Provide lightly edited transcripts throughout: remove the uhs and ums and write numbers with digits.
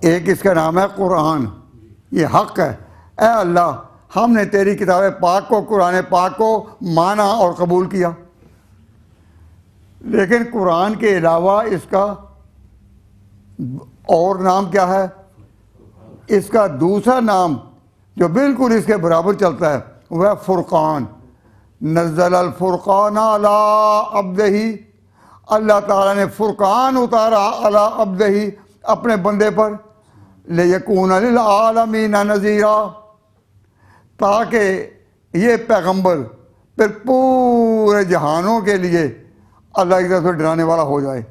एक इसका नाम है कुरान, ये हक है। ए अल्लाह हमने तेरी किताब पाक को, कुरान पाक को माना और कबूल किया, लेकिन कुरान के अलावा इसका और नाम क्या है? इसका दूसरा नाम जो बिल्कुल इसके बराबर चलता है वह फुरकान। नज़्ज़ल अल फुरकान अला अब्दिही, अल्लाह ताला ने फुरकान उतारा अला अब्दिही, अपने बंदे पर, लियकून लिल आलमीन नज़ीरा, ताकि ये पैगंबर फिर पूरे जहानों के लिए अल्लाह की तरफ से डराने वाला हो जाए।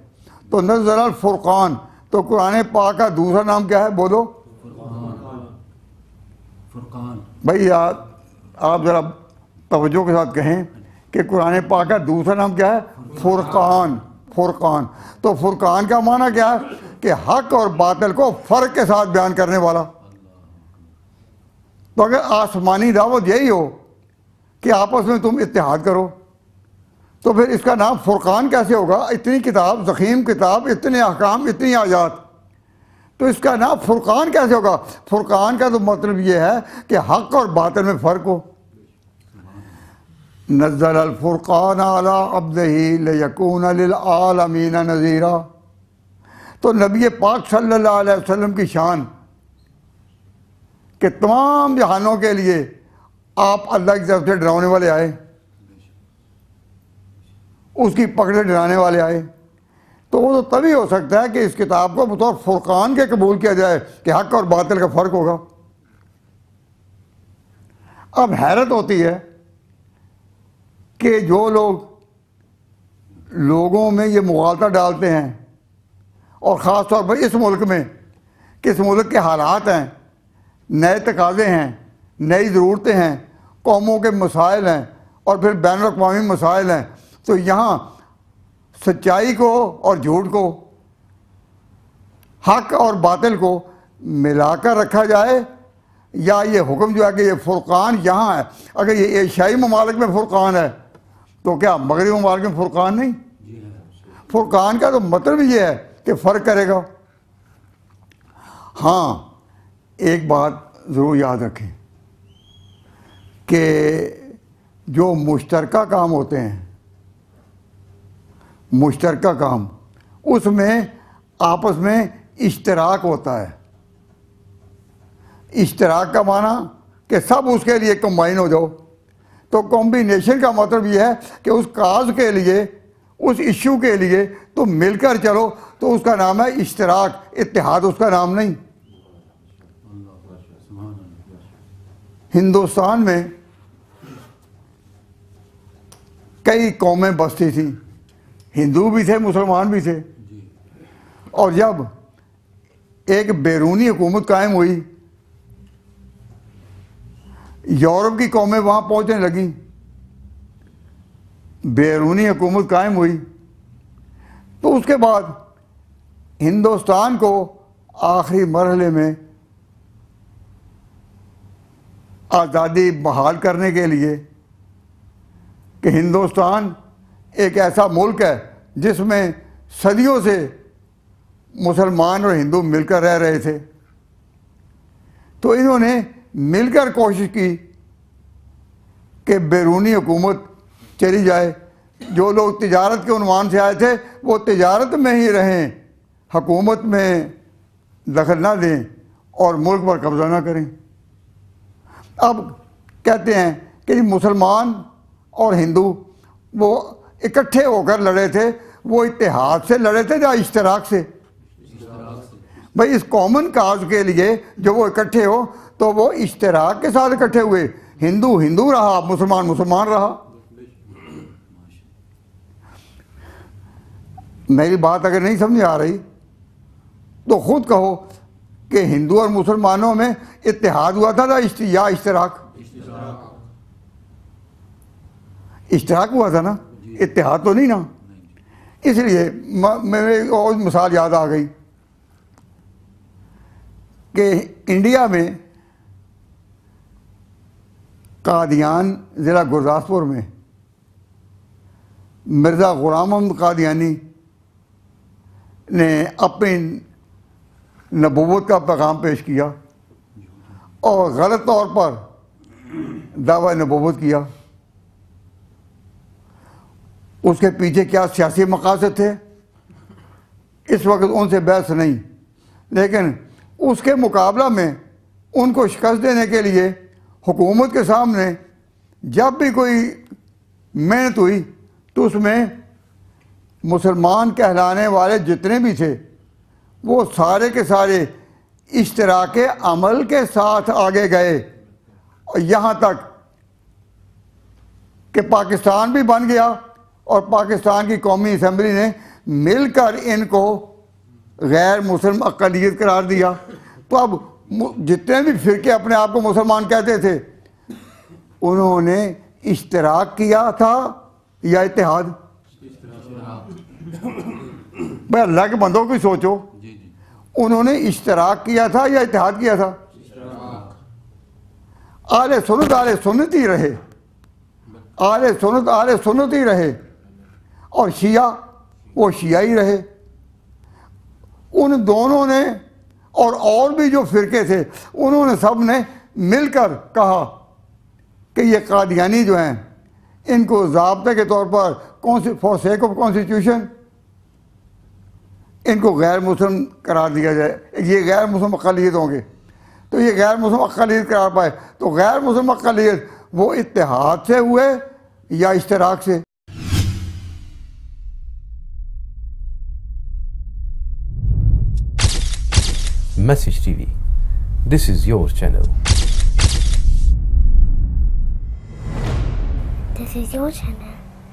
तो नज़्ज़ल अल फुरकान, तो कुरान पाक का दूसरा नाम क्या है? बोलो। फुरकान। भाई यार आप ज़रा तवज्जो के साथ कहें कि कुरान पाक का दूसरा नाम क्या है? फुरकान। फुरकान, तो फुरकान का माना क्या है? कि हक और बातिल को फ़र्क के साथ बयान करने वाला। तो अगर आसमानी दावत यही हो कि आपस में तुम इत्तेहाद करो, तो फिर इसका नाम फुरकान कैसे होगा? इतनी किताब, ज़ख़ीम किताब, इतने अहकाम, इतनी आयात, तो इसका नाम फुरकान कैसे होगा? फुरकान का तो मतलब ये है कि हक और बातिल में फ़र्क हो। नज़्ज़ल अल फुरकान अला अब्दिही लियकून लिल आलमीन नज़ीरा। तो नबी पाक सल्लल्लाहु अलैहि वसल्लम की शान कि तमाम जहानों के लिए आप अल्लाह की तरफ से डराने वाले आए, उसकी पकड़ से डराने वाले आए, तो वो तो तभी हो सकता है कि इस किताब को बतौर फुरकान के कबूल किया जाए कि हक और बातिल का फ़र्क होगा। अब हैरत होती है कि जो लोग लोगों में ये मुगालता डालते हैं, और ख़ास तौर पर इस मुल्क में, किस मुल्क के हालात हैं, नए तकाज़े हैं, नई ज़रूरतें हैं, कौमों के मसाइल हैं और फिर बैनुल-अक़वामी मसाइल हैं, तो यहाँ सच्चाई को और झूठ को, हक और बातिल को मिलाकर रखा जाए, या ये हुक्म जो है कि ये फुरकान यहाँ है। अगर ये एशियाई ममालिक में फुरकान है तो क्या मगरबी ममालिक में फुरकान नहीं? फुरकान का तो मतलब ये है कि फ़र्क करेगा। हाँ, एक बात ज़रूर याद रखें कि जो मुश्तरका काम होते हैं, मुश्तरका काम, उसमें आपस में इश्तराक होता है। इश्तराक का माना कि सब उसके लिए कंबाइन हो जाओ। तो कॉम्बिनेशन का मतलब यह है कि उस काज के लिए, उस इश्यू के लिए तुम मिलकर चलो, तो उसका नाम है इश्तराक, इत्तेहाद उसका नाम नहीं। हिंदुस्तान में कई कौमें बसती थी, हिंदू भी थे, मुसलमान भी थे, और जब एक बैरूनी हुकूमत कायम हुई, यूरोप की कौमें वहाँ पहुँचने लगी, बैरूनी हुकूमत कायम हुई, तो उसके बाद हिंदुस्तान को आखिरी मरहले में आज़ादी बहाल करने के लिए, कि हिंदुस्तान एक ऐसा मुल्क है जिसमें सदियों से मुसलमान और हिंदू मिलकर रह रहे थे, तो इन्होंने मिलकर कोशिश की कि बैरूनी हुकूमत चली जाए। जो लोग तिजारत के उन्वान से आए थे वो तिजारत में ही रहें, हुकूमत में दखल ना दें और मुल्क पर कब्ज़ा ना करें। अब कहते हैं कि मुसलमान और हिंदू वो इकट्ठे होकर लड़े थे, वो इत्तेहाद से लड़े थे या इश्तराक से? भाई इस कॉमन काज के लिए जो वो इकट्ठे हो, तो वो इश्तराक के साथ इकट्ठे हुए। हिंदू हिंदू रहा, मुसलमान मुसलमान रहा। मेरी बात अगर नहीं समझ आ रही तो खुद कहो कि हिंदू और मुसलमानों में इत्तेहाद हुआ था या इश्तराक? इश्तराक हुआ था ना, इत्तेहाद तो नहीं ना। इसलिए मेरे और मिसाल याद आ गई कि इंडिया में कादियान ज़िला गुरदासपुर में मिर्ज़ा ग़ुलाम अहमद कादियानी ने अपनी नबूवत का पैगाम पेश किया और गलत तौर पर दावा नबूवत किया। उसके पीछे क्या सियासी मकासद थे, इस वक्त उनसे बहस नहीं, लेकिन उसके मुकाबला में उनको शिकस्त देने के लिए हुकूमत के सामने जब भी कोई मेहनत हुई तो उसमें मुसलमान कहलाने वाले जितने भी थे वो सारे के सारे इश्तराक अमल के साथ आगे गए और यहाँ तक कि पाकिस्तान भी बन गया और पाकिस्तान की कौमी असम्बली ने मिलकर इनको गैर मुस्लिम अक़लियत करार दिया। तो अब जितने भी फ़िरके अपने आप को मुसलमान कहते थे उन्होंने इश्तराक किया था या इत्तेहाद? भाई अल्लाह के बंदों की सोचो, उन्होंने इश्तराक किया था या इत्तेहाद किया था? आले सुन्नत ही रहे, आले सुन्नत ही रहे और शिया वो शिया ही रहे। उन दोनों ने और भी जो फ़िरके थे उन्होंने सब ने मिलकर कहा कि ये कादियानी जो हैं इनको ज़ाब्ते के तौर पर फॉर सेक ऑफ कॉन्स्टिट्यूशन इनको गैर मुस्लिम करार दिया जाए, ये गैर मुस्लिम अक़लियत होंगे। तो ये गैर मुस्लिम अक़लियत करार पाए तो गैर मुस्लिम अक़लियत वो इत्तेहाद से हुए या इश्तराक से? Message TV. This is your channel. This is your channel.